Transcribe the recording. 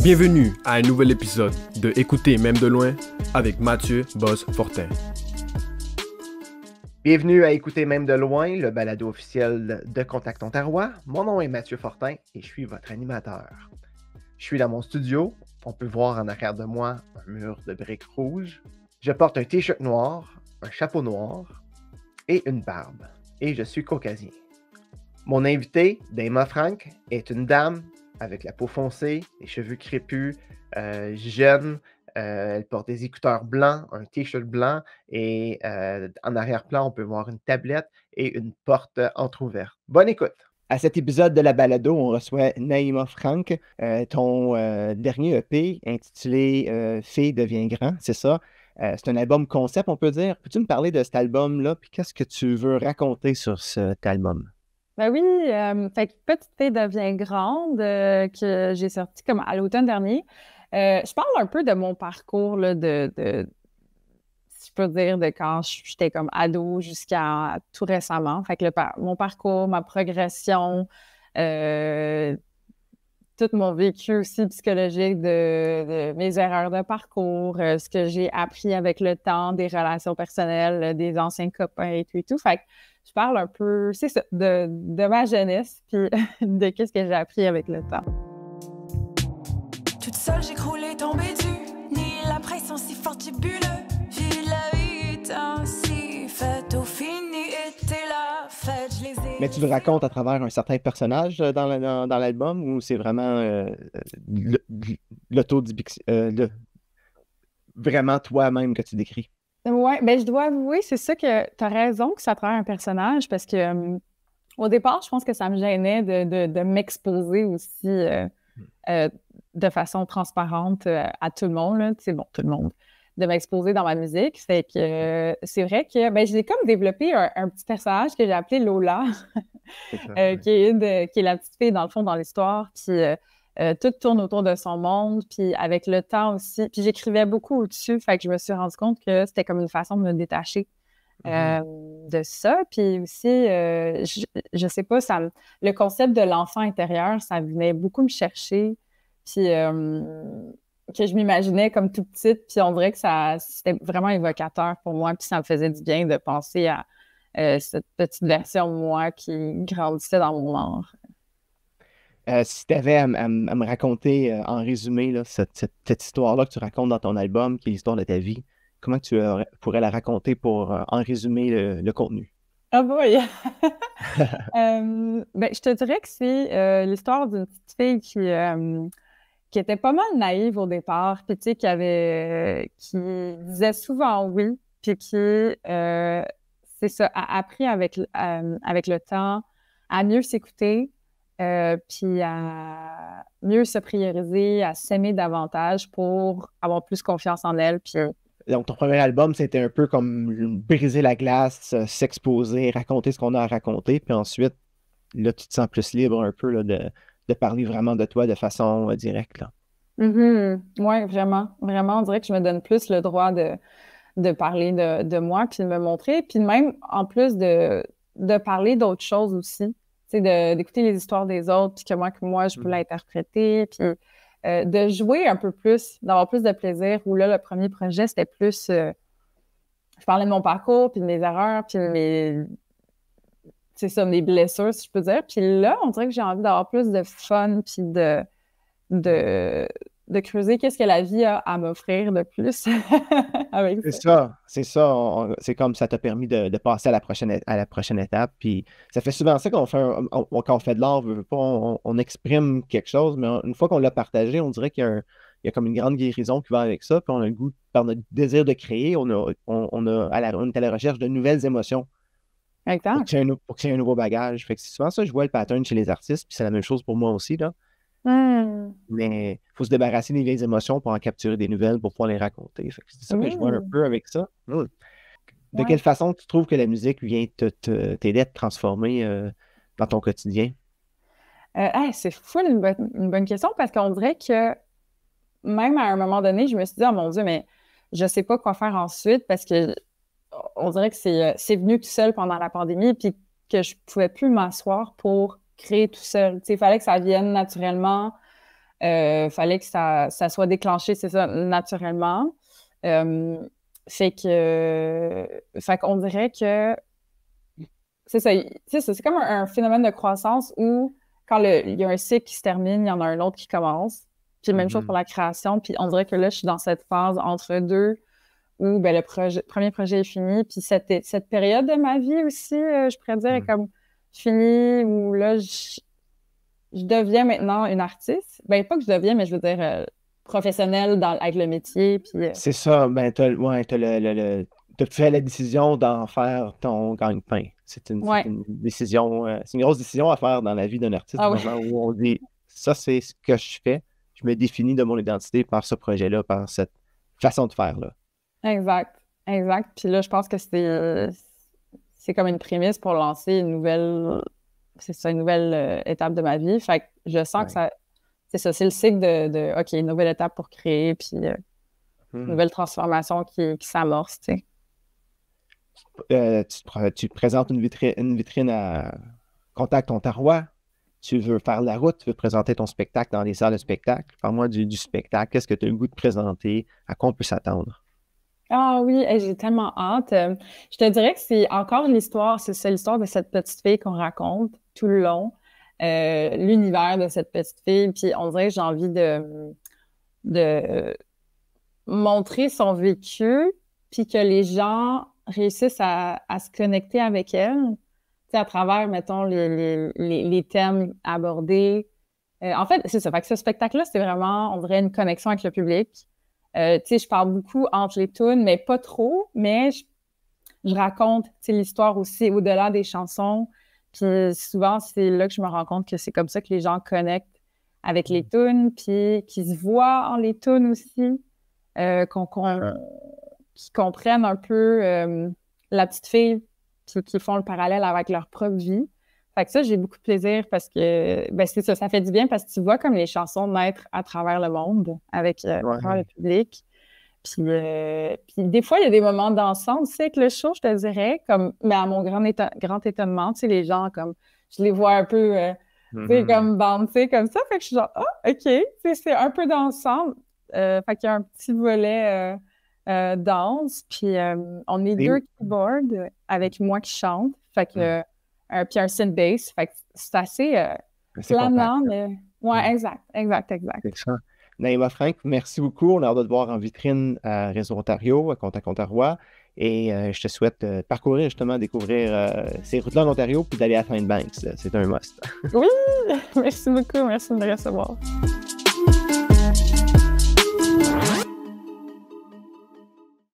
Bienvenue à un nouvel épisode de Écouter même de loin avec Mathieu Boss-Fortin. Bienvenue à Écouter même de loin, le balado officiel de Contact Ontario. Mon nom est Mathieu Fortin et je suis votre animateur. Je suis dans mon studio. On peut voir en arrière de moi un mur de briques rouges. Je porte un t-shirt noir, un chapeau noir et une barbe. Et je suis caucasien. Mon invité, Dayma Frank, est une dame avec la peau foncée, les cheveux crépus, jeune. Elle porte des écouteurs blancs, un t-shirt blanc et en arrière-plan, on peut voir une tablette et une porte entrouverte. Bonne écoute! À cet épisode de la balado, on reçoit Naïma Frank, ton dernier EP intitulé Fille devient grand, c'est ça? C'est un album concept, on peut dire. Peux-tu me parler de cet album-là, puis qu'est-ce que tu veux raconter sur cet album? Ben oui, fait que Petite fille devient grande, que j'ai sorti comme à l'automne dernier. Je parle un peu de mon parcours, là, si je peux dire, de quand j'étais comme ado jusqu'à tout récemment. Fait que mon parcours, ma progression, tout mon vécu aussi psychologique de mes erreurs de parcours, ce que j'ai appris avec le temps, des relations personnelles, des anciens copains et tout et tout. Fait que je parle un peu, c'est ça, de ma jeunesse, puis de qu'est-ce que j'ai appris avec le temps. Toute seule, j'ai croulé, tombé du nid. La pression si forte, j'ai bu le vis. La vie est ainsi faite, au fini était la fête. Je les ai. Mais tu le racontes à travers un certain personnage dans l'album ou c'est vraiment vraiment toi-même que tu décris? Ouais, ben je dois avouer, c'est ça que tu as raison que ça travers un personnage parce que au départ, je pense que ça me gênait de m'exposer aussi de façon transparente à tout le monde, là, tout le monde, de m'exposer dans ma musique. Fait que c'est vrai que ben, j'ai comme développé un petit personnage que j'ai appelé Lola, qui est la petite fille dans le fond dans l'histoire, puis tout tourne autour de son monde, puis avec le temps aussi. Puis j'écrivais beaucoup au-dessus, fait que je me suis rendu compte que c'était comme une façon de me détacher de ça. Puis aussi, je sais pas, le concept de l'enfant intérieur, ça venait beaucoup me chercher, puis que je m'imaginais comme toute petite, puis on dirait que c'était vraiment évocateur pour moi, puis ça me faisait du bien de penser à cette petite version de moi qui grandissait dans mon art. Si tu avais à me raconter en résumé là, cette histoire-là que tu racontes dans ton album, qui est l'histoire de ta vie, comment tu pourrais la raconter pour en résumer le contenu? Ah boy! Ben, je te dirais que c'est l'histoire d'une petite fille qui était pas mal naïve au départ, puis tu sais, qui disait souvent oui, puis qui, c'est ça, a appris avec le temps à mieux s'écouter, puis à mieux se prioriser, à s'aimer davantage pour avoir plus confiance en elle. Puis donc, ton premier album, c'était un peu comme briser la glace, s'exposer, raconter ce qu'on a à raconter, puis ensuite, là, tu te sens plus libre un peu là, de parler vraiment de toi de façon directe, là. Oui, vraiment, vraiment, on dirait que je me donne plus le droit de parler de moi, puis de me montrer, puis même, en plus de parler d'autres choses aussi. Tu sais, d'écouter les histoires des autres, puis que moi, je peux l'interpréter, puis de jouer un peu plus, d'avoir plus de plaisir, où là, le premier projet, c'était plus... je parlais de mon parcours, puis de mes erreurs, puis c'est ça, mes blessures, si je peux dire. Puis là, on dirait que j'ai envie d'avoir plus de fun, puis de creuser qu'est-ce que la vie a à m'offrir de plus avec ça. C'est ça. C'est comme ça t'a permis de passer à la prochaine étape. Puis ça fait souvent ça qu'on fait, quand on fait de l'art, on exprime quelque chose, mais une fois qu'on l'a partagé, on dirait qu'il y a comme une grande guérison qui va avec ça. Puis on a le goût, par notre désir de créer, on est à la recherche de nouvelles émotions. Exact. Pour qu'il y ait un nouveau bagage. Fait que c'est souvent ça, je vois le pattern chez les artistes, puis c'est la même chose pour moi aussi, là. Mais il faut se débarrasser des vieilles émotions pour en capturer des nouvelles pour pouvoir les raconter. Fait que c'est ça que je vois un peu avec ça. De quelle façon tu trouves que la musique vient t'aider à te transformer dans ton quotidien? C'est fou une bonne question parce qu'on dirait que même à un moment donné, je me suis dit, oh mon Dieu, mais je sais pas quoi faire ensuite parce que on dirait que c'est venu tout seul pendant la pandémie puis que je pouvais plus m'asseoir pour créer tout seul. Il fallait que ça vienne naturellement. Fallait que ça soit déclenché, c'est ça, naturellement. Fait qu'on dirait que c'est ça, c'est comme un phénomène de croissance où quand il y a un cycle qui se termine, il y en a un autre qui commence. Puis même chose pour la création. Puis on dirait que là, je suis dans cette phase entre deux où ben, le premier projet est fini. Puis cette période de ma vie aussi, je pourrais dire, est comme finie, où là, je deviens maintenant une artiste. Ben, pas que je deviens, mais je veux dire professionnelle avec le métier. Puis, C'est ça, ben, t'as fait la décision d'en faire ton gagne-pain. C'est une décision, c'est une grosse décision à faire dans la vie d'un artiste, du moment où on dit ça, c'est ce que je fais. Je me définis de mon identité par ce projet-là, par cette façon de faire-là. Exact. Puis là, je pense que c'est comme une prémisse pour lancer une nouvelle étape de ma vie. Fait que je sens que c'est le cycle de OK, une nouvelle étape pour créer, puis une nouvelle transformation qui s'amorce, tu sais. Tu te présentes une vitrine à Contact Ontario. Tu veux faire la route, tu veux présenter ton spectacle dans des salles de spectacle. Parle-moi du spectacle. Qu'est-ce que tu as le goût de présenter? À quoi on peut s'attendre? Ah oui, j'ai tellement hâte. Je te dirais que c'est encore l'histoire, c'est l'histoire de cette petite fille qu'on raconte tout le long, l'univers de cette petite fille. Puis on dirait que j'ai envie de montrer son vécu, puis que les gens réussissent à se connecter avec elle, à travers, mettons, les thèmes abordés. En fait, c'est ça. Fait que ce spectacle-là, c'est vraiment, on dirait, une connexion avec le public. Je parle beaucoup entre les tunes, mais pas trop, mais je raconte l'histoire aussi au-delà des chansons. Puis souvent, c'est là que je me rends compte que c'est comme ça que les gens connectent avec les tunes, puis qu'ils se voient en les tunes aussi, qu'ils comprennent un peu la petite fille, puis qu'ils font le parallèle avec leur propre vie. Fait que ça, j'ai beaucoup de plaisir parce que, ben c'est ça fait du bien parce que tu vois comme les chansons naître à travers le monde avec le public. Puis des fois, il y a des moments dansants aussi avec le show, je te dirais, mais à mon grand étonnement, tu sais, les gens, comme, je les vois un peu, tu sais, comme bouncer comme ça. Fait que je suis genre, OK, tu sais, c'est un peu dansant. Fait qu'il y a un petit volet danse. Puis on est deux keyboards avec moi qui chante. Fait que puis un synth bass. Fait que c'est assez planant, mais... Ouais, exact. C'est ça. Naïma Frank, merci beaucoup. On a hâte de te voir en vitrine à Réseau Ontario, à Contact Ontario. Et je te souhaite parcourir, justement, découvrir ces routes-là en Ontario, puis d'aller à Findbanks. C'est un must. Oui! Merci beaucoup. Merci de me recevoir.